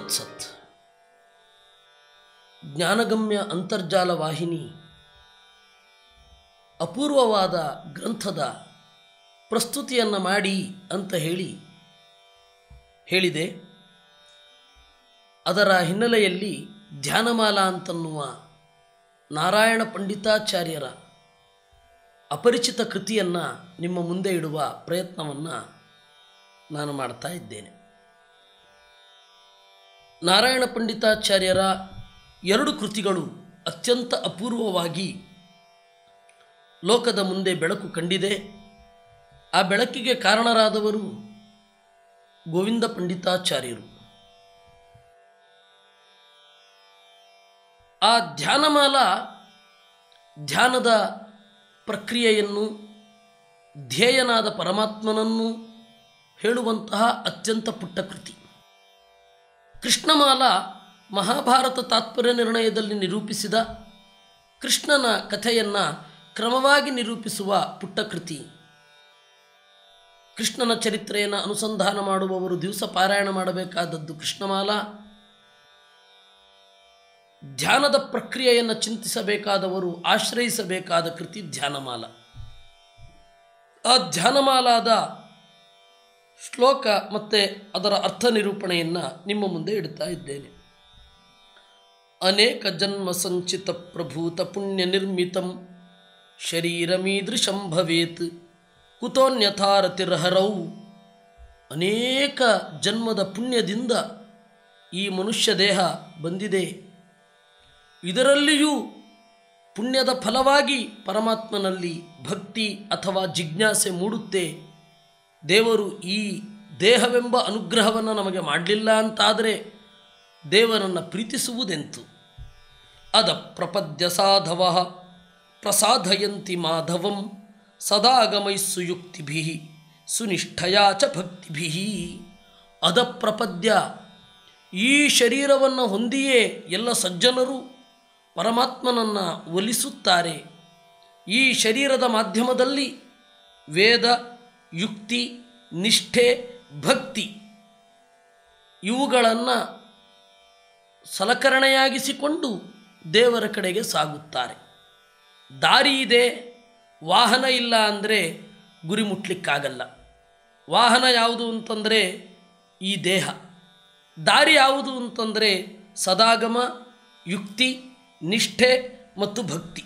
ತತ್ಸತ್. ಜ್ಞಾನಗಮ್ಯ ಅಂತರ್ಜಾಲ ವಾಹಿನಿ ಅಪೂರ್ವವಾದ ಗ್ರಂಥದ ಪ್ರಸ್ತುತಿಯನ್ನು ಮಾಡಿ ಅಂತ ಹೇಳಿದೆ. ಅದರ ಹಿನ್ನೆಲೆಯಲ್ಲಿ ಧ್ಯಾನಮಾಲಾ ಅಂತನ್ನುವ ನಾರಾಯಣ ಪಂಡಿತಾಚಾರ್ಯರ ಅಪರಿಚಿತ ಕೃತಿಯನ್ನು ನಿಮ್ಮ ಮುಂದೆ ಇಡುವ ಪ್ರಯತ್ನವನ್ನು ನಾನು ಮಾಡ್ತಾ ಇದ್ದೇನೆ. ನಾರಾಯಣ ಪಂಡಿತಾಚಾರ್ಯರ 2 ಕೃತಿಗಳು ಅತ್ಯಂತ ಅಪೂರ್ವವಾಗಿ ಲೋಕದ ಮುಂದೆ ಬೆಳಕು ಕಂಡಿದೆ. ಆ ಬೆಳಕಿಗೆ ಕಾರಣರಾದವರು ಗೋವಿಂದ ಪಂಡಿತಾಚಾರ್ಯರು. ಆ ಧ್ಯಾನಮಾಲಾ ಧ್ಯಾನದ ಪ್ರಕ್ರಿಯೆಯನ್ನು, ಧ್ಯೇಯನಾದ ಪರಮಾತ್ಮನನ್ನು ಹೇಳುವಂತಹ ಅತ್ಯಂತ ಪುಟ್ಟ ಕೃತಿ. ಕೃಷ್ಣಮಾಲಾ ಮಹಾಭಾರತ ತಾತ್ಪರ್ಯ ನಿರ್ಣಯದಲ್ಲಿ ನಿರೂಪಿಸಿದ ಕೃಷ್ಣನ ಕಥೆಯನ್ನು ಕ್ರಮವಾಗಿ ನಿರೂಪಿಸುವ ಪುಟ್ಟ ಕೃತಿ. ಕೃಷ್ಣನ ಚರಿತ್ರೆಯನ್ನು ಅನುಸಂಧಾನ ಮಾಡುವವರು ದಿವಸ ಪಾರಾಯಣ ಮಾಡಬೇಕಾದದ್ದು ಕೃಷ್ಣಮಾಲಾ. ಧ್ಯಾನದ ಪ್ರಕ್ರಿಯೆಯನ್ನು ಚಿಂತಿಸಬೇಕಾದವರು ಆಶ್ರಯಿಸಬೇಕಾದ ಕೃತಿ ಧ್ಯಾನಮಾಲಾ. ಆ ಧ್ಯಾನಮಾಲಾದ ಶ್ಲೋಕ ಮತ್ತು ಅದರ ಅರ್ಥ ನಿರೂಪಣೆಯನ್ನು ನಿಮ್ಮ ಮುಂದೆ ಇಡ್ತಾ ಇದ್ದೇನೆ. ಅನೇಕ ಜನ್ಮ ಸಂಚಿತ ಪ್ರಭೂತ ಪುಣ್ಯ ನಿರ್ಮಿತಂ ಶರೀರಮೀದೃಶಂ ಭವೇತ್ ಕುತೋನ್ಯಥಾರತಿರ್ಹರೌ. ಅನೇಕ ಜನ್ಮದ ಪುಣ್ಯದಿಂದ ಈ ಮನುಷ್ಯ ದೇಹ ಬಂದಿದೆ. ಇದರಲ್ಲಿಯೂ ಪುಣ್ಯದ ಫಲವಾಗಿ ಪರಮಾತ್ಮನಲ್ಲಿ ಭಕ್ತಿ ಅಥವಾ ಜಿಜ್ಞಾಸೆ ಮೂಡುತ್ತೆ. ದೇವರು ಈ ದೇಹವೆಂಬ ಅನುಗ್ರಹವನ್ನು ನಮಗೆ ಮಾಡಲಿಲ್ಲ ಅಂತಾದರೆ ದೇವರನ್ನು ಪ್ರೀತಿಸುವುದೆಂತು? ಅದ ಪ್ರಪದ್ಯ ಸಾಧವ ಪ್ರಸಾದಯಂತಿ ಮಾಧವಂ ಸದಾಗಮೈಸ್ಸು ಯುಕ್ತಿಭಿ ಸುನಿಷ್ಠಯಾ ಚ ಭಕ್ತಿಭಿ. ಅದ ಪ್ರಪದ್ಯ, ಈ ಶರೀರವನ್ನು ಹೊಂದಿಯೇ ಎಲ್ಲ ಸಜ್ಜನರು ಪರಮಾತ್ಮನನ್ನು ಒಲಿಸುತ್ತಾರೆ. ಈ ಶರೀರದ ಮಾಧ್ಯಮದಲ್ಲಿ ವೇದ, ಯುಕ್ತಿ, ನಿಷ್ಠೆ, ಭಕ್ತಿ ಇವುಗಳನ್ನು ಸಲಕರಣೆಯಾಗಿಸಿಕೊಂಡು ದೇವರ ಕಡೆಗೆ ಸಾಗುತ್ತಾರೆ. ದಾರಿ ಇದೆ, ವಾಹನ ಇಲ್ಲ ಅಂದರೆ ಗುರಿ ಮುಟ್ಲಿಕ್ಕಾಗಲ್ಲ. ವಾಹನ ಯಾವುದು ಅಂತಂದರೆ ಈ ದೇಹ, ದಾರಿ ಯಾವುದು ಅಂತಂದರೆ ಸದಾಗಮ, ಯುಕ್ತಿ, ನಿಷ್ಠೆ ಮತ್ತು ಭಕ್ತಿ.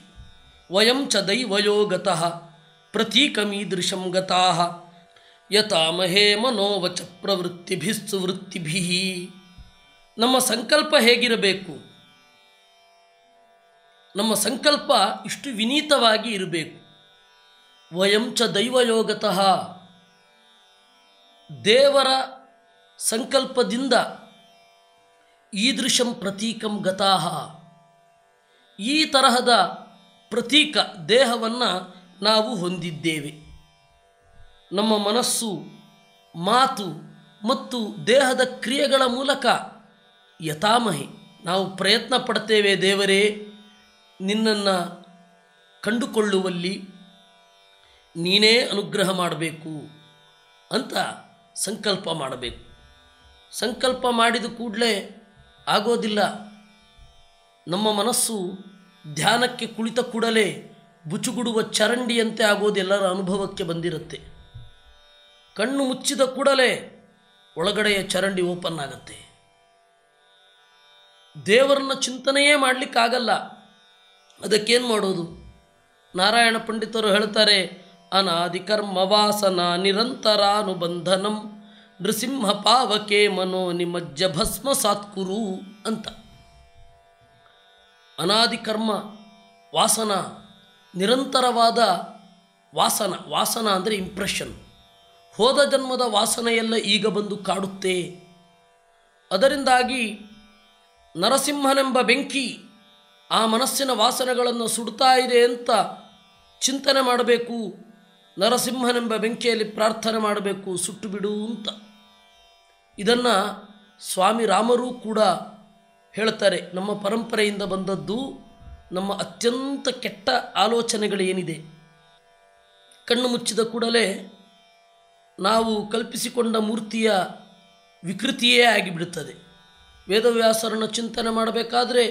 ವಯಂ ಚ ದೈವಯೋಗತಃ ಪ್ರತೀಕಮೀದೃಶಂ ಗತಾಃ ಯತಾಮಹೇ ಮನೋವಚ ಪ್ರವೃತ್ತಿಭಿಸ್ಸು ವೃತ್ತಿಭಿ. ನಮ್ಮ ಸಂಕಲ್ಪ ಹೇಗಿರಬೇಕು? ನಮ್ಮ ಸಂಕಲ್ಪ ಇಷ್ಟು ವಿನೀತವಾಗಿ ಇರಬೇಕು. ವಯಂ ಚ ದೈವಯೋಗತಃ, ದೇವರ ಸಂಕಲ್ಪದಿಂದ ಈದೃಶಂ ಪ್ರತೀಕಂ ಗತಾಃ, ಈ ತರಹದ ಪ್ರತೀಕ ದೇಹವನ್ನು ನಾವು ಹೊಂದಿದ್ದೇವೆ. ನಮ್ಮ ಮನಸ್ಸು, ಮಾತು ಮತ್ತು ದೇಹದ ಕ್ರಿಯೆಗಳ ಮೂಲಕ ಯತಾಮಹೆ ನಾವು ಪ್ರಯತ್ನ ಪಡ್ತೇವೆ. ದೇವರೇ, ನಿನ್ನನ್ನು ಕಂಡುಕೊಳ್ಳುವಲ್ಲಿ ನೀನೇ ಅನುಗ್ರಹ ಮಾಡಬೇಕು ಅಂತ ಸಂಕಲ್ಪ ಮಾಡಬೇಕು. ಸಂಕಲ್ಪ ಮಾಡಿದ ಕೂಡಲೇ ಆಗೋದಿಲ್ಲ. ನಮ್ಮ ಮನಸ್ಸು ಧ್ಯಾನಕ್ಕೆ ಕುಳಿತ ಕೂಡಲೇ ಬುಚುಗುಡುವ ಚರಂಡಿಯಂತೆ ಆಗೋದೆಲ್ಲರ ಅನುಭವಕ್ಕೆ ಬಂದಿರುತ್ತೆ. ಕಣ್ಣು ಮುಚ್ಚಿದ ಕೂಡಲೇ ಒಳಗಡೆಯ ಚರಂಡಿ ಓಪನ್ ಆಗುತ್ತೆ. ದೇವರನ್ನ ಚಿಂತನೆಯೇ ಮಾಡಲಿಕ್ಕಾಗಲ್ಲ. ಅದಕ್ಕೇನು ಮಾಡೋದು? ನಾರಾಯಣ ಪಂಡಿತರು ಹೇಳ್ತಾರೆ, ಅನಾದಿ ಕರ್ಮ ವಾಸನ ನಿರಂತರಾನುಬಂಧನಂ ನೃಸಿಂಹ ಪಾವಕೆ ಮನೋ ನಿಮಜ್ಜ ಭಸ್ಮ ಸಾತ್ಕುರು ಅಂತ. ಅನಾದಿ ಕರ್ಮ ವಾಸನ, ನಿರಂತರವಾದ ವಾಸನ. ವಾಸನ ಅಂದರೆ ಇಂಪ್ರೆಷನ್. ಹೋದ ಜನ್ಮದ ವಾಸನೆಯೆಲ್ಲ ಈಗ ಬಂದು ಕಾಡುತ್ತೆ. ಅದರಿಂದಾಗಿ ನರಸಿಂಹನೆಂಬ ಬೆಂಕಿ ಆ ಮನಸ್ಸಿನ ವಾಸನೆಗಳನ್ನು ಸುಡ್ತಾ ಇದೆ ಅಂತ ಚಿಂತನೆ ಮಾಡಬೇಕು. ನರಸಿಂಹನೆಂಬ ಬೆಂಕಿಯಲ್ಲಿ ಪ್ರಾರ್ಥನೆ ಮಾಡಬೇಕು, ಸುಟ್ಟು ಬಿಡು ಅಂತ. ಇದನ್ನು ಸ್ವಾಮಿ ರಾಮರೂ ಕೂಡ ಹೇಳ್ತಾರೆ. ನಮ್ಮ ಪರಂಪರೆಯಿಂದ ಬಂದದ್ದು ನಮ್ಮ ಅತ್ಯಂತ ಕೆಟ್ಟ ಆಲೋಚನೆಗಳೇನಿದೆ, ಕಣ್ಣು ಮುಚ್ಚಿದ ಕೂಡಲೇ ನಾವು ಕಲ್ಪಿಸಿಕೊಂಡ ಮೂರ್ತಿಯ ವಿಕೃತಿಯೇ ಆಗಿಬಿಡುತ್ತದೆ. ವೇದವ್ಯಾಸರನ್ನು ಚಿಂತನೆ ಮಾಡಬೇಕಾದ್ರೆ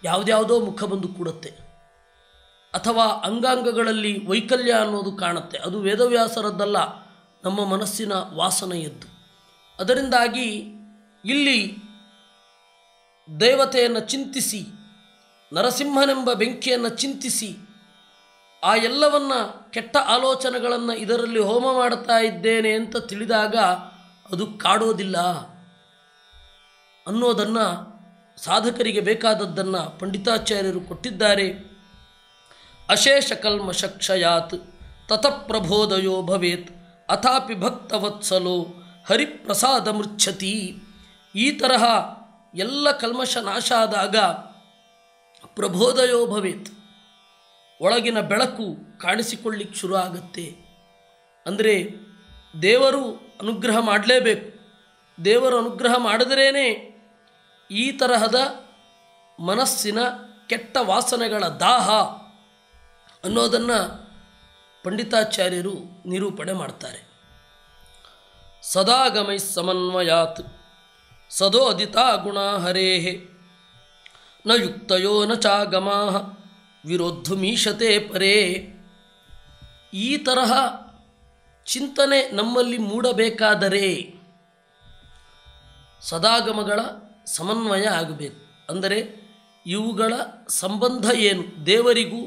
ಯಾವುದ್ಯಾವುದೋ ಮುಖ ಬಂದು ಕೂಡುತ್ತೆ, ಅಥವಾ ಅಂಗಾಂಗಗಳಲ್ಲಿ ವೈಕಲ್ಯ ಅನ್ನೋದು ಕಾಣುತ್ತೆ. ಅದು ವೇದವ್ಯಾಸರದ್ದಲ್ಲ, ನಮ್ಮ ಮನಸ್ಸಿನ ವಾಸನೆಯದ್ದು. ಅದರಿಂದಾಗಿ ಇಲ್ಲಿ ದೇವತೆಯನ್ನು ಚಿಂತಿಸಿ, ನರಸಿಂಹನೆಂಬ ಬೆಂಕಿಯನ್ನು ಚಿಂತಿಸಿ, ಆ ಎಲ್ಲವನ್ನ ಕೆಟ್ಟ ಆಲೋಚನೆಗಳನ್ನು ಇದರಲ್ಲಿ ಹೋಮ ಮಾಡ್ತಾ ಇದ್ದೇನೆ ಅಂತ ತಿಳಿದಾಗ ಅದು ಕಾಡೋದಿಲ್ಲ ಅನ್ನೋದನ್ನು, ಸಾಧಕರಿಗೆ ಬೇಕಾದದ್ದನ್ನು ಪಂಡಿತಾಚಾರ್ಯರು ಕೊಟ್ಟಿದ್ದಾರೆ. ಅಶೇಷ ಕಲ್ಮಷಕ್ಷಯಾತ್ ತತಃ ಪ್ರಬೋದಯೋ ಭವೇತ್ ಅಥಾಪಿ ಭಕ್ತವತ್ಸಲೋ ಹರಿಪ್ರಸಾದ ಮೃಚ್ಛತಿ. ಈ ತರಹ ಎಲ್ಲ ಕಲ್ಮಶ ನಾಶ ಆದಾಗ ಪ್ರಬೋದಯೋ ಭವೇತ್, ಒಳಗಿನ ಬೆಳಕು ಕಾಣಿಸಿಕೊಳ್ಳಿಕ್ಕೆ ಶುರು ಆಗುತ್ತೆ. ಅಂದರೆ ದೇವರು ಅನುಗ್ರಹ ಮಾಡಲೇಬೇಕು. ದೇವರು ಅನುಗ್ರಹ ಮಾಡಿದ್ರೇ ಈ ತರಹದ ಮನಸ್ಸಿನ ಕೆಟ್ಟ ವಾಸನೆಗಳ ದಾಹ ಅನ್ನೋದನ್ನು ಪಂಡಿತಾಚಾರ್ಯರು ನಿರೂಪಣೆ ಮಾಡ್ತಾರೆ. ಸದಾಗಮೈ ಸಮನ್ವಯಾತ್ ಸದೋದಿತಾ ಗುಣಾ ಹರೇಃ ನ ಯುಕ್ತಯೋ ನ ಚಾಗಮಾಃ ವಿರೋದ್ಧುಮೀಶತೆ ಪರೇ. ಈ ತರಹ ಚಿಂತನೆ ನಮ್ಮಲ್ಲಿ ಮೂಡಬೇಕಾದರೆ ಸದಾಗಮಗಳ ಸಮನ್ವಯ ಆಗಬೇಕು. ಅಂದರೆ ಇವುಗಳ ಸಂಬಂಧ ಏನು, ದೇವರಿಗೂ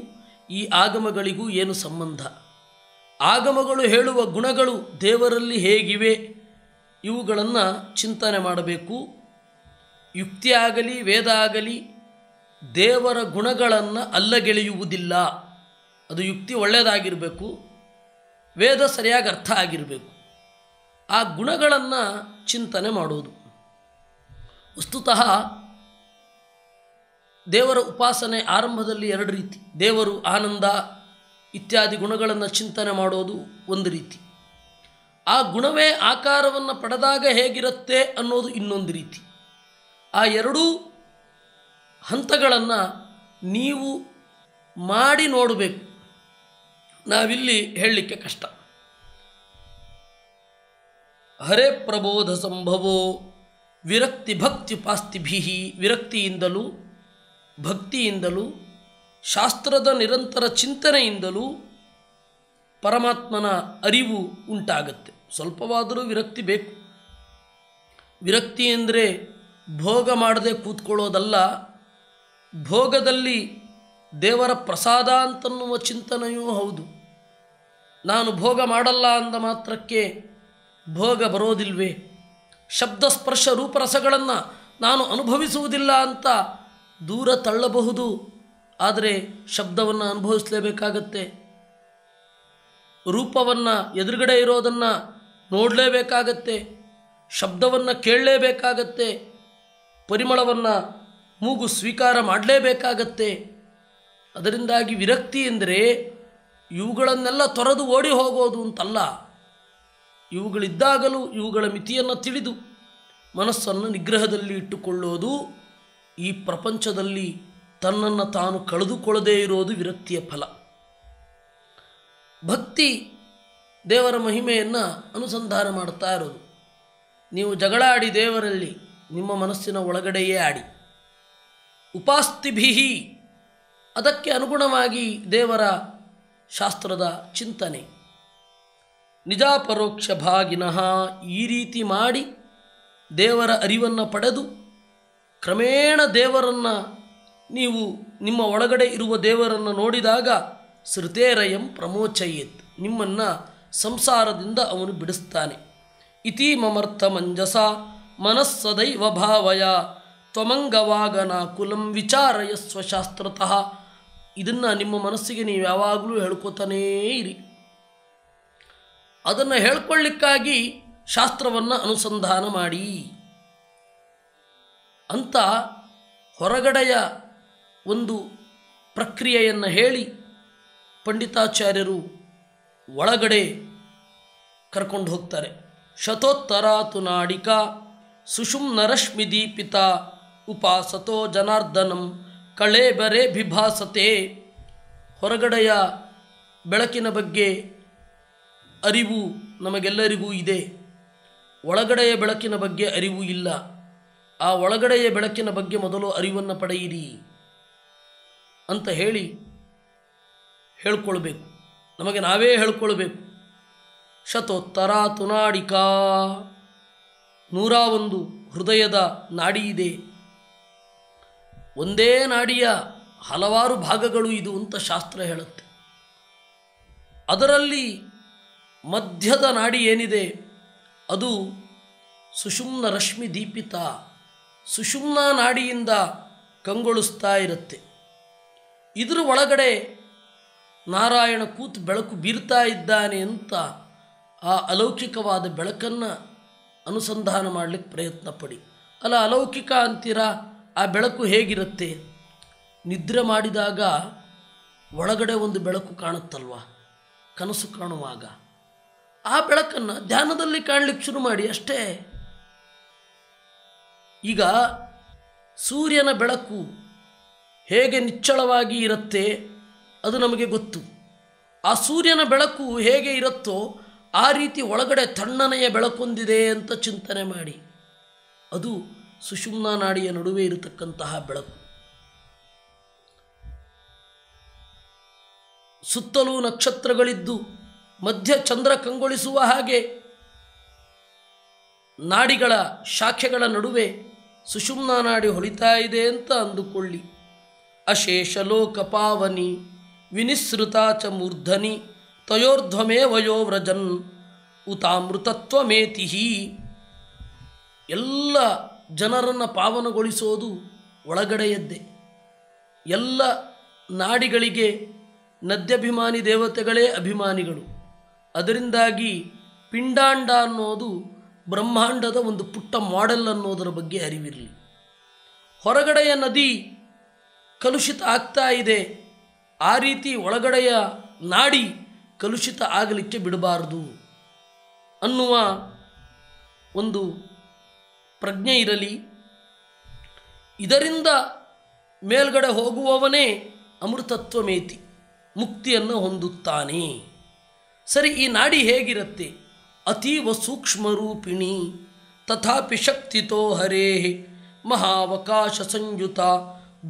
ಈ ಆಗಮಗಳಿಗೂ ಏನು ಸಂಬಂಧ, ಆಗಮಗಳು ಹೇಳುವ ಗುಣಗಳು ದೇವರಲ್ಲಿ ಹೇಗಿವೆ, ಇವುಗಳನ್ನು ಚಿಂತನೆ ಮಾಡಬೇಕು. ಯುಕ್ತಿ ಆಗಲಿ ವೇದ ಆಗಲಿ ದೇವರ ಗುಣಗಳನ್ನು ಅಲ್ಲಗೆಳೆಯುವುದಿಲ್ಲ. ಅದು ಯುಕ್ತಿ ಒಳ್ಳೆಯದಾಗಿರಬೇಕು, ವೇದ ಸರಿಯಾಗಿ ಅರ್ಥ ಆಗಿರಬೇಕು. ಆ ಗುಣಗಳನ್ನು ಚಿಂತನೆ ಮಾಡೋದು. ವಸ್ತುತಃ ದೇವರ ಉಪಾಸನೆ ಆರಂಭದಲ್ಲಿ ಎರಡು ರೀತಿ. ದೇವರು ಆನಂದ ಇತ್ಯಾದಿ ಗುಣಗಳನ್ನು ಚಿಂತನೆ ಮಾಡೋದು ಒಂದು ರೀತಿ. ಆ ಗುಣವೇ ಆಕಾರವನ್ನು ಪಡೆದಾಗ ಹೇಗಿರುತ್ತೆ ಅನ್ನೋದು ಇನ್ನೊಂದು ರೀತಿ. ಆ ಎರಡೂ ಹಂತಗಳನ್ನು ನೀವು ಮಾಡಿ ನೋಡಬೇಕು. ನಾವಿಲ್ಲಿ ಹೇಳಲಿಕ್ಕೆ ಕಷ್ಟ. ಹರೇ ಪ್ರಬೋಧ ಸಂಭವೋ ವಿರಕ್ತಿ ಭಕ್ತ್ಯುಪಾಸ್ತಿಭಿ. ವಿರಕ್ತಿಯಿಂದಲೂ ಭಕ್ತಿಯಿಂದಲೂ ಶಾಸ್ತ್ರದ ನಿರಂತರ ಚಿಂತನೆಯಿಂದಲೂ ಪರಮಾತ್ಮನ ಅರಿವು ಉಂಟಾಗತ್ತೆ. ಸ್ವಲ್ಪವಾದರೂ ವಿರಕ್ತಿ ಬೇಕು. ವಿರಕ್ತಿ ಅಂದರೆ ಭೋಗ ಮಾಡದೆ ಕೂತ್ಕೊಳ್ಳೋದಲ್ಲ, ಭೋಗದಲ್ಲಿ ದೇವರ ಪ್ರಸಾದ ಅಂತನ್ನುವ ಚಿಂತನೆಯೂ ಹೌದು. ನಾನು ಭೋಗ ಮಾಡಲ್ಲ ಅಂದ ಮಾತ್ರಕ್ಕೆ ಭೋಗ ಬರೋದಿಲ್ವೇ? ಶಬ್ದ ಸ್ಪರ್ಶ ರೂಪರಸಗಳನ್ನು ನಾನು ಅನುಭವಿಸುವುದಿಲ್ಲ ಅಂತ ದೂರ ತಳ್ಳಬಹುದು, ಆದರೆ ಶಬ್ದವನ್ನು ಅನುಭವಿಸಲೇಬೇಕಾಗತ್ತೆ. ರೂಪವನ್ನು ಎದುರುಗಡೆ ಇರೋದನ್ನು ನೋಡಲೇಬೇಕಾಗತ್ತೆ, ಶಬ್ದವನ್ನು ಕೇಳಲೇಬೇಕಾಗತ್ತೆ, ಪರಿಮಳವನ್ನು ಮೂಗು ಸ್ವೀಕಾರ ಮಾಡಲೇಬೇಕಾಗತ್ತೆ. ಅದರಿಂದಾಗಿ ವಿರಕ್ತಿ ಎಂದರೆ ಇವುಗಳನ್ನೆಲ್ಲ ತೊರೆದು ಓಡಿ ಹೋಗೋದು ಅಂತಲ್ಲ. ಇವುಗಳಿದ್ದಾಗಲೂ ಇವುಗಳ ಮಿತಿಯನ್ನು ತಿಳಿದು ಮನಸ್ಸನ್ನು ನಿಗ್ರಹದಲ್ಲಿ ಇಟ್ಟುಕೊಳ್ಳೋದು, ಈ ಪ್ರಪಂಚದಲ್ಲಿ ತನ್ನನ್ನು ತಾನು ಕಳೆದುಕೊಳ್ಳದೇ ಇರೋದು ವಿರಕ್ತಿಯ ಫಲ. ಭಕ್ತಿ ದೇವರ ಮಹಿಮೆಯನ್ನು ಅನುಸಂಧಾನ ಮಾಡ್ತಾ ಇರೋದು. ನೀವು ಜಗಳ ಆಡಿ ದೇವರಲ್ಲಿ, ನಿಮ್ಮ ಮನಸ್ಸಿನ ಒಳಗಡೆಯೇ ಆಡಿ. ಉಪಾಸ್ತಿಭಿಹಿ, ಅದಕ್ಕೆ ಅನುಗುಣವಾಗಿ ದೇವರ ಶಾಸ್ತ್ರದ ಚಿಂತನೆ. ನಿಜಾಪರೋಕ್ಷ ಭಾಗಿನಃ, ಈ ರೀತಿ ಮಾಡಿ ದೇವರ ಅರಿವನ್ನು ಪಡೆದು ಕ್ರಮೇಣ ದೇವರನ್ನು ನೀವು ನಿಮ್ಮ ಒಳಗಡೆ ಇರುವ ದೇವರನ್ನು ನೋಡಿದಾಗ ಶ್ರುತೇರಯಂ ಪ್ರಮೋಚಯೇತ್, ನಿಮ್ಮನ್ನು ಸಂಸಾರದಿಂದ ಅವನು ಬಿಡಿಸ್ತಾನೆ. ಇತಿ ಮಮರ್ಥ ಮಂಜಸ ಮನಸ್ಸದೈವ ಭಾವಯ ತ್ವಮಂಗವಾಗನ ಕುಲಂ ವಿಚಾರಯಸ್ವ ಶಾಸ್ತ್ರತಃ. ಇದನ್ನು ನಿಮ್ಮ ಮನಸ್ಸಿಗೆ ನೀವು ಯಾವಾಗಲೂ ಹೇಳ್ಕೊತಾನೇ ಇರಿ. ಅದನ್ನು ಹೇಳ್ಕೊಳ್ಳಿಕ್ಕಾಗಿ ಶಾಸ್ತ್ರವನ್ನು ಅನುಸಂಧಾನ ಮಾಡಿ ಅಂತ ಹೊರಗಡೆಯ ಒಂದು ಪ್ರಕ್ರಿಯೆಯನ್ನು ಹೇಳಿ ಪಂಡಿತಾಚಾರ್ಯರು ಒಳಗಡೆ ಕರ್ಕೊಂಡು ಹೋಗ್ತಾರೆ. ಶತೋತ್ತರಾತು ನಾಡಿಕ ಸುಷುಮ್ನರಶ್ಮಿ ದೀಪಿತ ಉಪಾಸತೋ ಜನಾರ್ದನಂ ಕಳೇಬರೆ ಬಿಭಾಸತೆ. ಹೊರಗಡೆಯ ಬೆಳಕಿನ ಬಗ್ಗೆ ಅರಿವು ನಮಗೆಲ್ಲರಿಗೂ ಇದೆ, ಒಳಗಡೆಯ ಬೆಳಕಿನ ಬಗ್ಗೆ ಅರಿವು ಇಲ್ಲ. ಆ ಒಳಗಡೆಯ ಬೆಳಕಿನ ಬಗ್ಗೆ ಮೊದಲು ಅರಿವನ್ನು ಪಡೆಯಿರಿ ಅಂತ ಹೇಳ್ಕೊಳ್ಬೇಕು. ನಮಗೆ ನಾವೇ ಹೇಳ್ಕೊಳ್ಬೇಕು. ಶತೋತ್ತರ ತುನಾಡಿಕಾ, 101 ಹೃದಯದ ನಾಡಿ ಇದೆ. ಒಂದೇ ನಾಡಿಯ ಹಲವಾರು ಭಾಗಗಳು ಇದು ಅಂತ ಶಾಸ್ತ್ರ ಹೇಳುತ್ತೆ. ಅದರಲ್ಲಿ ಮಧ್ಯದ ನಾಡಿ ಏನಿದೆ ಅದು ಸುಷುಮ್ನ ರಶ್ಮಿ ದೀಪಿತ, ಸುಷುಮ್ನ ನಾಡಿಯಿಂದ ಕಂಗೊಳಿಸ್ತಾ ಇರುತ್ತೆ. ಇದರ ಒಳಗಡೆ ನಾರಾಯಣ ಕೂತು ಬೆಳಕು ಬೀರ್ತಾ ಇದ್ದಾನೆ ಅಂತ ಆ ಅಲೌಕಿಕವಾದ ಬೆಳಕನ್ನು ಅನುಸಂಧಾನ ಮಾಡಲಿಕ್ಕೆ ಪ್ರಯತ್ನ ಪಡಿ. ಅಲ್ಲ, ಅಲೌಕಿಕ ಅಂತೀರಾ, ಆ ಬೆಳಕು ಹೇಗಿರುತ್ತೆ? ನಿದ್ರೆ ಮಾಡಿದಾಗ ಒಳಗಡೆ ಒಂದು ಬೆಳಕು ಕಾಣುತ್ತಲ್ವ, ಕನಸು ಕಾಣುವಾಗ ಆ ಬೆಳಕನ್ನು ಧ್ಯಾನದಲ್ಲಿ ಕಾಣಲಿಕ್ಕೆ ಶುರು ಮಾಡಿ ಅಷ್ಟೇ. ಈಗ ಸೂರ್ಯನ ಬೆಳಕು ಹೇಗೆ ನಿಚ್ಚಳವಾಗಿ ಇರುತ್ತೆ ಅದು ನಮಗೆ ಗೊತ್ತು. ಆ ಸೂರ್ಯನ ಬೆಳಕು ಹೇಗೆ ಇರುತ್ತೋ ಆ ರೀತಿ ಒಳಗಡೆ ತಣ್ಣನೆಯ ಬೆಳಕೊಂದಿದೆ ಅಂತ ಚಿಂತನೆ ಮಾಡಿ. ಅದು ಸುಷುಮ್ನ ನಾಡಿಯ ನಡುವೆ ಇರತಕ್ಕಂತಹ ಬೆಳಕು. ಸುತ್ತಲೂ ನಕ್ಷತ್ರಗಳಿದ್ದು ಮಧ್ಯ ಚಂದ್ರ ಕಂಗೊಳಿಸುವ ಹಾಗೆ ನಾಡಿಗಳ ಶಾಖೆಗಳ ನಡುವೆ ಸುಷುಮ್ನ ನಾಡಿ ಹೊಳಿತಾ ಇದೆ ಅಂತ ಅಂದುಕೊಳ್ಳಿ. ಅಶೇಷ ಲೋಕ ಪಾವನಿ ವಿನಿಸೃತ ಚ ಮೂರ್ಧನಿ ತಯೋರ್ಧ್ವಮೇ ವಯೋ ವ್ರಜನ್ ಉತಾಮೃತತ್ವಮೇತಿ. ಎಲ್ಲ ಜನರನ್ನು ಪಾವನಗೊಳಿಸೋದು ಒಳಗಡೆಯದ್ದೇ. ಎಲ್ಲ ನಾಡಿಗಳಿಗೆ ನದ್ಯಭಿಮಾನಿ ದೇವತೆಗಳೇ ಅಭಿಮಾನಿಗಳು. ಅದರಿಂದಾಗಿ ಪಿಂಡಾಂಡ ಅನ್ನೋದು ಬ್ರಹ್ಮಾಂಡದ ಒಂದು ಪುಟ್ಟ ಮಾಡೆಲ್ ಅನ್ನೋದರ ಬಗ್ಗೆ ಅರಿವಿರಲಿ. ಹೊರಗಡೆಯ ನದಿ ಕಲುಷಿತ ಆಗ್ತಾ ಇದೆ, ಆ ರೀತಿ ಒಳಗಡೆಯ ನಾಡಿ ಕಲುಷಿತ ಆಗಲಿಕ್ಕೆ ಬಿಡಬಾರದು ಅನ್ನುವ ಒಂದು ಪ್ರಜ್ಞೆ ಇರಲಿ. ಇದರಿಂದ ಮೇಲ್ಗಡೆ ಹೋಗುವವನೇ ಅಮೃತತ್ವಮೇತಿ, ಮುಕ್ತಿಯನ್ನು ಹೊಂದುತ್ತಾನೆ. ಸರಿ, ಈ ನಾಡಿ ಹೇಗಿರುತ್ತೆ? ಅತೀವ ಸೂಕ್ಷ್ಮರೂಪಿಣಿ ತಥಾಪಿ ಶಕ್ತಿತೋ ಹರೇ ಮಹಾವಕಾಶ ಸಂಯುತ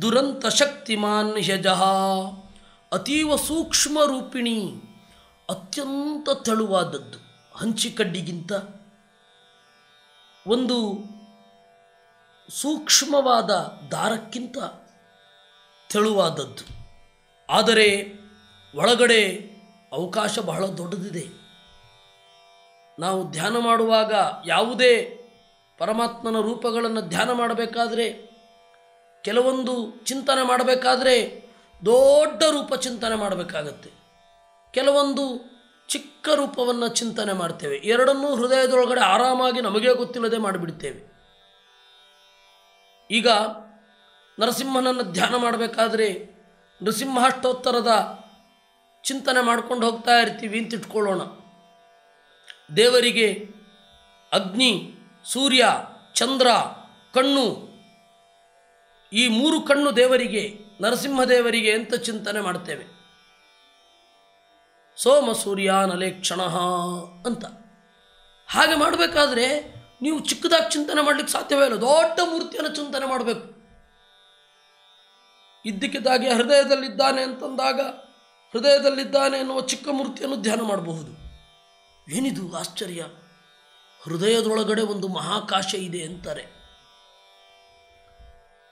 ದುರಂತ ಶಕ್ತಿಮಾನ್ ಯಜಃ. ಅತೀವ ಸೂಕ್ಷ್ಮ ರೂಪಿಣಿ, ಅತ್ಯಂತ ತೆಳುವಾದದ್ದು, ಹಂಚಿಕಡ್ಡಿಗಿಂತ ಒಂದು ಸೂಕ್ಷ್ಮವಾದ ದಾರಕ್ಕಿಂತ ತೆಳುವಾದದ್ದು. ಆದರೆ ಒಳಗಡೆ ಅವಕಾಶ ಬಹಳ ದೊಡ್ಡದಿದೆ. ನಾವು ಧ್ಯಾನ ಮಾಡುವಾಗ ಯಾವುದೇ ಪರಮಾತ್ಮನ ರೂಪಗಳನ್ನು ಧ್ಯಾನ ಮಾಡಬೇಕಾದ್ರೆ, ಕೆಲವೊಂದು ಚಿಂತನೆ ಮಾಡಬೇಕಾದ್ರೆ ದೊಡ್ಡ ರೂಪ ಚಿಂತನೆ ಮಾಡಬೇಕಾಗತ್ತೆ. ಕೆಲವೊಂದು ಚಿಕ್ಕ ರೂಪವನ್ನು ಚಿಂತನೆ ಮಾಡ್ತೇವೆ. ಎರಡನ್ನೂ ಹೃದಯದೊಳಗಡೆ ಆರಾಮಾಗಿ ನಮಗೇ ಗೊತ್ತಿಲ್ಲದೆ ಮಾಡಿಬಿಡ್ತೇವೆ. ಈಗ ನರಸಿಂಹನನ್ನು ಧ್ಯಾನ ಮಾಡಬೇಕಾದ್ರೆ ನೃಸಿಂಹಾಷ್ಟೋತ್ತರದ ಚಿಂತನೆ ಮಾಡ್ಕೊಂಡು ಹೋಗ್ತಾ ಇರ್ತೀವಿ ಅಂತ ಇಟ್ಕೊಳ್ಳೋಣ. ದೇವರಿಗೆ ಅಗ್ನಿ, ಸೂರ್ಯ, ಚಂದ್ರ, ಕಣ್ಣು, ಈ 3 ಕಣ್ಣು ದೇವರಿಗೆ, ನರಸಿಂಹದೇವರಿಗೆ ಅಂತ ಚಿಂತನೆ ಮಾಡ್ತೇವೆ. ಸೋಮ ಸೂರ್ಯಾನಲೇಕ್ಷಣ ಅಂತ. ಹಾಗೆ ಮಾಡಬೇಕಾದ್ರೆ ನೀವು ಚಿಕ್ಕದಾಗಿ ಚಿಂತನೆ ಮಾಡಲಿಕ್ಕೆ ಸಾಧ್ಯವೇ ಇಲ್ಲ. ದೊಡ್ಡ ಮೂರ್ತಿಯನ್ನು ಚಿಂತನೆ ಮಾಡಬೇಕು. ಇದ್ದಕ್ಕಿದ್ದಾಗೆ ಹೃದಯದಲ್ಲಿದ್ದಾನೆ ಅಂತಂದಾಗ ಹೃದಯದಲ್ಲಿದ್ದಾನೆ ಎನ್ನುವ ಚಿಕ್ಕ ಮೂರ್ತಿಯನ್ನು ಧ್ಯಾನ ಮಾಡಬಹುದು. ಏನಿದು ಆಶ್ಚರ್ಯ, ಹೃದಯದೊಳಗಡೆ ಒಂದು ಮಹಾಕಾಶ ಇದೆ ಅಂತಾರೆ.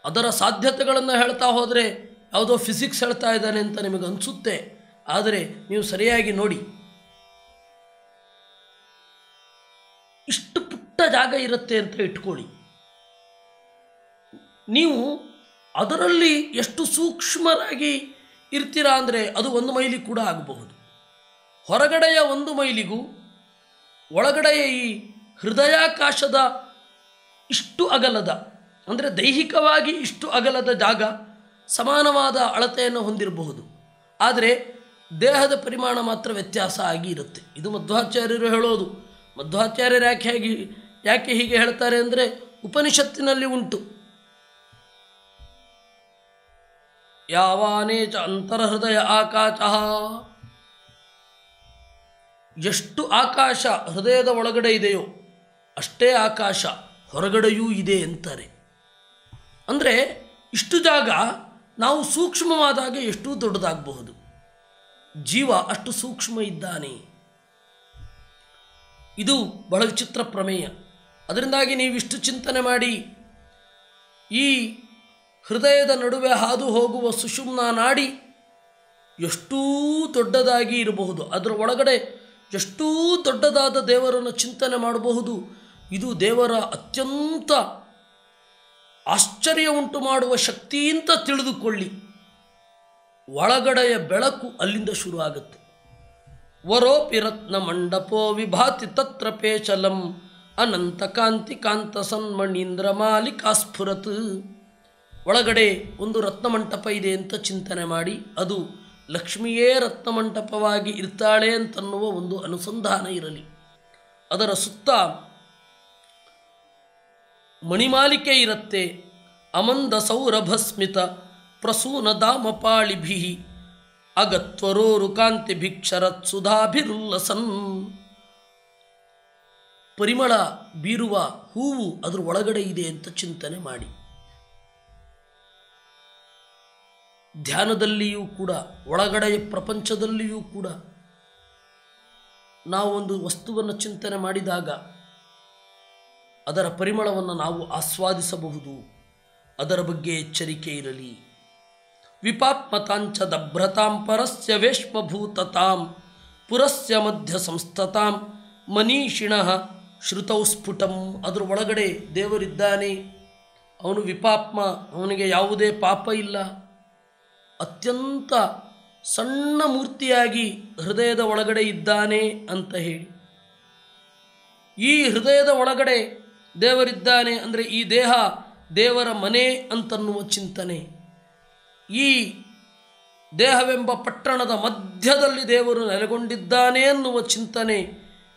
ಅದರ ಸಾಧ್ಯತೆಗಳನ್ನು ಹೇಳ್ತಾ ಹೋದರೆ ಯಾವುದೋ ಫಿಸಿಕ್ಸ್ ಹೇಳ್ತಾ ಇದ್ದಾನೆ ಅಂತ ನಿಮಗೆ ಅನಿಸುತ್ತೆ. ಆದರೆ ನೀವು ಸರಿಯಾಗಿ ನೋಡಿ, ಇಷ್ಟು ಪುಟ್ಟ ಜಾಗ ಇರುತ್ತೆ ಅಂತ ಇಟ್ಕೊಳ್ಳಿ. ನೀವು ಅದರಲ್ಲಿ ಎಷ್ಟು ಸೂಕ್ಷ್ಮರಾಗಿ ಇರ್ತೀರಾ ಅಂದರೆ ಅದು 1 ಮೈಲಿ ಕೂಡ ಆಗಬಹುದು. ಹೊರಗಡೆಯ 1 ಮೈಲಿಗೂ ಒಳಗಡೆಯ ಈ ಹೃದಯಾಕಾಶದ ಇಷ್ಟು ಅಗಲದ, ಅಂದರೆ ದೈಹಿಕವಾಗಿ ಇಷ್ಟು ಅಗಲದ ಜಾಗ ಸಮಾನವಾದ ಅಳತೆಯನ್ನು ಹೊಂದಿರಬಹುದು. ಆದರೆ ದೇಹದ ಪರಿಮಾಣ ಮಾತ್ರ ವ್ಯತ್ಯಾಸ ಆಗಿ ಇರುತ್ತೆ. ಇದು ಮಧ್ವಾಚಾರ್ಯರು ಹೇಳೋದು. ಮಧ್ವಾಚಾರ್ಯರು ಯಾಕೆ ಹೀಗೆ ಹೇಳ್ತಾರೆ ಅಂದರೆ ಉಪನಿಷತ್ತಿನಲ್ಲಿ ಉಂಟು. ಯಾವಾನೇಚ ಅಂತರ್ಹೃದಯ ಆಕಾಶ, ಎಷ್ಟು ಆಕಾಶ ಹೃದಯದ ಒಳಗಡೆ ಇದೆಯೋ ಅಷ್ಟೇ ಆಕಾಶ ಹೊರಗಡೆಯೂ ಇದೆ ಅಂತಾರೆ. ಅಂದರೆ ಇಷ್ಟು ಜಾಗ ನಾವು ಸೂಕ್ಷ್ಮವಾದಾಗ ಎಷ್ಟು ದೊಡ್ಡದಾಗಬಹುದು. ಜೀವ ಅಷ್ಟು ಸೂಕ್ಷ್ಮ ಇದ್ದಾನೆ. ಇದು ಬಹಳ ವಿಚಿತ್ರ ಪ್ರಮೇಯ. ಅದರಿಂದಾಗಿ ನೀವಿಷ್ಟು ಚಿಂತನೆ ಮಾಡಿ ಈ ಹೃದಯದ ನಡುವೆ ಹಾದು ಹೋಗುವ ಸುಷುಮ್ನಾ ನಾಡಿ ಎಷ್ಟೂ ದೊಡ್ಡದಾಗಿ ಇರಬಹುದು, ಅದರ ಒಳಗಡೆ ಎಷ್ಟೂ ದೊಡ್ಡದಾದ ದೇವರನ್ನು ಚಿಂತನೆ ಮಾಡಬಹುದು. ಇದು ದೇವರ ಅತ್ಯಂತ ಆಶ್ಚರ್ಯ ಉಂಟು ಮಾಡುವ ಶಕ್ತಿ ಅಂತ ತಿಳಿದುಕೊಳ್ಳಿ. ಒಳಗಡೆಯ ಬೆಳಕು ಅಲ್ಲಿಂದ ಶುರು ಆಗುತ್ತೆ. ವರೋಪಿ ರತ್ನ ಮಂಡಪೋ ವಿಭಾತಿ ತತ್ರ ಪೇಚಲಂ ಅನಂತ ಕಾಂತಿ ಕಾಂತ ಸನ್ಮಣೀಂದ್ರ ಮಾಲಿಕಾಸ್ಫುರತ್. ಒಳಗಡೆ ಒಂದು ರತ್ನಮಂಟಪ ಇದೆ ಅಂತ ಚಿಂತನೆ ಮಾಡಿ, ಅದು ಲಕ್ಷ್ಮಿಯೇ ರತ್ನಮಂಟಪವಾಗಿ ಇರ್ತಾಳೆ ಅಂತನ್ನುವ ಒಂದು ಅನುಸಂಧಾನ ಇರಲಿ. ಅದರ ಸುತ್ತ ಮಣಿಮಾಲಿಕೆ ಇರುತ್ತೆ. ಅಮಂದ ಸೌರಭಸ್ಮಿತ ಪ್ರಸೂನ ದಾಮಪಾಳಿಭಿ ಅಗತ್ವರೋರು ಕಾಂತಿ ಭಿಕ್ಷರತ್ ಸುಧಾಭಿರುಲ್ಲಸನ್. ಪರಿಮಳ ಬೀರುವ ಹೂವು ಅದರ ಒಳಗಡೆ ಇದೆ ಅಂತ ಚಿಂತನೆ ಮಾಡಿ. ಧ್ಯಾನದಲ್ಲಿಯೂ ಕೂಡ, ಒಳಗಡೆಯ ಪ್ರಪಂಚದಲ್ಲಿಯೂ ಕೂಡ ನಾವೊಂದು ವಸ್ತುವನ್ನು ಚಿಂತನೆ ಮಾಡಿದಾಗ ಅದರ ಪರಿಮಳವನ್ನು ನಾವು ಆಸ್ವಾದಿಸಬಹುದು. ಅದರ ಬಗ್ಗೆ ಎಚ್ಚರಿಕೆ ಇರಲಿ. ವಿಪಾಪ್ಮತಾಂಚ ದಭ್ರತಾಂ ಪರಸ್ಯ ವೇಶ್ಮಭೂತತಾಂ ಪುರಸ್ಯ ಮಧ್ಯ ಸಂಸ್ಥತಾಂ ಮನೀಷಿಣಃ ಶ್ರುತೌ ಸ್ಫುಟಂ. ಅದರ ಒಳಗಡೆ ದೇವರಿದ್ದಾನೆ. ಅವನು ವಿಪಾಪ್ಮ, ಅವನಿಗೆ ಯಾವುದೇ ಪಾಪ ಇಲ್ಲ. ಅತ್ಯಂತ ಸಣ್ಣ ಮೂರ್ತಿಯಾಗಿ ಹೃದಯದ ಒಳಗಡೆ ಇದ್ದಾನೆ ಅಂತ ಹೇಳಿ, ಈ ಹೃದಯದ ಒಳಗಡೆ ದೇವರಿದ್ದಾನೆ ಅಂದರೆ ಈ ದೇಹ ದೇವರ ಮನೆ ಅಂತನ್ನುವ ಚಿಂತನೆ. ಈ ದೇಹವೆಂಬ ಪಟ್ಟಣದ ಮಧ್ಯದಲ್ಲಿ ದೇವರು ನೆಲೆಗೊಂಡಿದ್ದಾನೆ ಅನ್ನುವ ಚಿಂತನೆ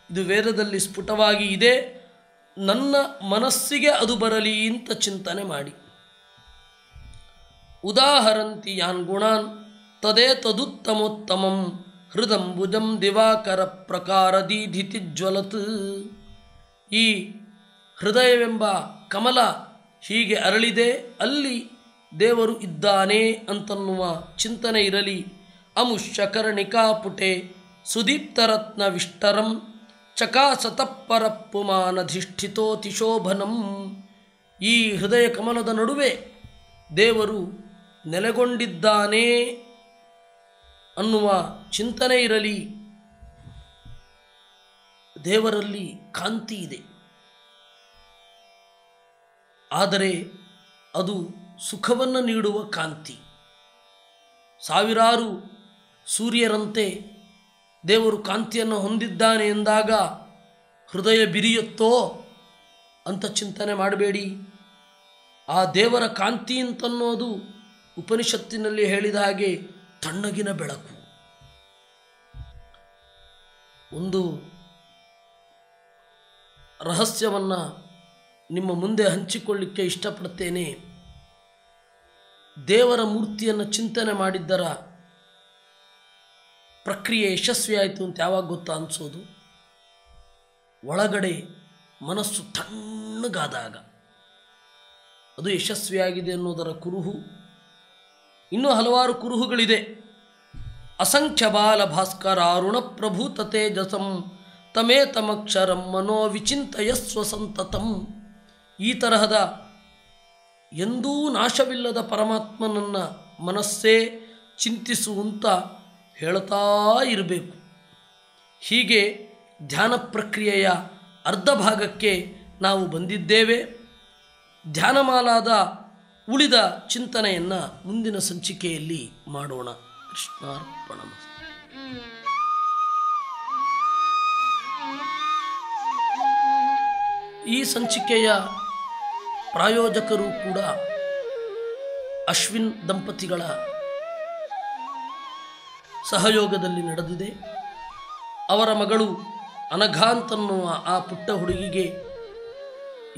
ಇದು ವೇದದಲ್ಲಿ ಸ್ಫುಟವಾಗಿ ಇದೆ. ನನ್ನ ಮನಸ್ಸಿಗೆ ಅದು ಬರಲಿ ಅಂತ ಚಿಂತನೆ ಮಾಡಿ. ಉದಾಹರಂತಿ ಯಾನ್ ಗುಣಾನ್ ತದೇ ತದುತ್ತಮೋತ್ತಮಂ ಹೃದಂಬುಜಂ ದಿವಾಕರ ಪ್ರಕಾರ ದೀಧಿತಿ ಜ್ವಲತ್. ಈ ಹೃದಯವೆಂಬ ಕಮಲ ಹೀಗೆ ಅರಳಿದೆ, ಅಲ್ಲಿ ದೇವರು ಇದ್ದಾನೆ ಅಂತನ್ನುವ ಚಿಂತನೆ ಇರಲಿ. ಅಮುಷ್ಯಕರ್ಣಿಕಾಪುಟೆ ಸುದೀಪ್ತರತ್ನ ವಿಷ್ಟರಂ ಚಕಾಸತಪ್ಪರಪ್ಪುಮಾನಧಿಷ್ಠಿತೋತಿಶೋಭನಂ. ಈ ಹೃದಯ ಕಮಲದ ನಡುವೆ ದೇವರು ನೆಲೆಗೊಂಡಿದ್ದಾನೆ ಅನ್ನುವ ಚಿಂತನೆ ಇರಲಿ. ದೇವರಲ್ಲಿ ಕಾಂತಿ ಇದೆ, ಆದರೆ ಅದು ಸುಖವನ್ನು ನೀಡುವ ಕಾಂತಿ. ಸಾವಿರಾರು ಸೂರ್ಯರಂತೆ ದೇವರು ಕಾಂತಿಯನ್ನು ಹೊಂದಿದ್ದಾನೆ ಎಂದಾಗ ಹೃದಯ ಬಿರಿಯುತ್ತೋ ಅಂತ ಚಿಂತನೆ ಮಾಡಬೇಡಿ. ಆ ದೇವರ ಕಾಂತಿ ಅಂತನ್ನೋದು ಉಪನಿಷತ್ತಿನಲ್ಲಿ ಹೇಳಿದ ಹಾಗೆ ತಣ್ಣಗಿನ ಬೆಳಕು. ಒಂದು ರಹಸ್ಯವನ್ನು ನಿಮ್ಮ ಮುಂದೆ ಹಂಚಿಕೊಳ್ಳಿಕ್ಕೆ ಇಷ್ಟಪಡ್ತೇನೆ. ದೇವರ ಮೂರ್ತಿಯನ್ನು ಚಿಂತನೆ ಮಾಡಿದ್ದರ ಪ್ರಕ್ರಿಯೆ ಯಶಸ್ವಿಯಾಯಿತು ಅಂತ ಯಾವಾಗ ಗೊತ್ತಾ ಅನಿಸೋದು? ಒಳಗಡೆ ಮನಸ್ಸು ತಣ್ಣಗಾದಾಗ ಅದು ಯಶಸ್ವಿಯಾಗಿದೆ ಅನ್ನೋದರ ಕುರುಹು. ಇನ್ನೂ ಹಲವಾರು ಕುರುಹುಗಳಿದೆ. ಅಸಂಖ್ಯ ಬಾಲ ಭಾಸ್ಕರ ಅರುಣ ಪ್ರಭೂತ ತೇಜಸಂ ತಮೇತಮಕ್ಷರಂ ಮನೋ ವಿಚಿಂತಯಸ್ವ ಸಂತತಂ. ಈ ತರಹದ ಎಂದೂ ನಾಶವಿಲ್ಲದ ಪರಮಾತ್ಮನನ್ನು ಮನಸ್ಸೇ ಚಿಂತಿಸುವಂತ ಹೇಳ್ತಾ ಇರಬೇಕು. ಹೀಗೆ ಧ್ಯಾನ ಪ್ರಕ್ರಿಯೆಯ ಅರ್ಧ ಭಾಗಕ್ಕೆ ನಾವು ಬಂದಿದ್ದೇವೆ. ಧ್ಯಾನಮಾಲಾದ ಉಳಿದ ಚಿಂತನೆಯನ್ನು ಮುಂದಿನ ಸಂಚಿಕೆಯಲ್ಲಿ ಮಾಡೋಣ. ಕೃಷ್ಣಾರ್ಪಣಮಸ್ತು. ಈ ಸಂಚಿಕೆಯ ಪ್ರಾಯೋಜಕರು ಕೂಡ ಅಶ್ವಿನ್ ದಂಪತಿಗಳ ಸಹಯೋಗದಲ್ಲಿ ನಡೆದಿದೆ. ಅವರ ಮಗಳು ಅನಘಾಂತನ್ನುವ ಆ ಪುಟ್ಟ ಹುಡುಗಿಗೆ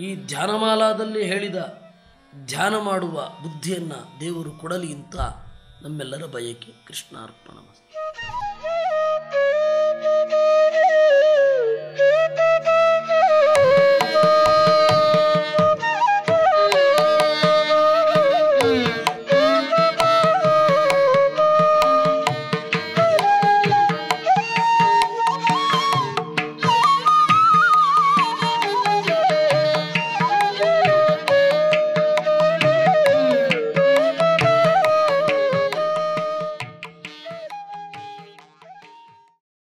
ಈ ಧ್ಯಾನಮಾಲಾದಲ್ಲಿ ಹೇಳಿದ ಧ್ಯಾನ ಮಾಡುವ ಬುದ್ಧಿಯನ್ನು ದೇವರು ಕೊಡಲಿ ಅಂತ ನಮ್ಮೆಲ್ಲರ ಬಯಕೆ. ಕೃಷ್ಣಾರ್ಪಣಮಸ್ತು.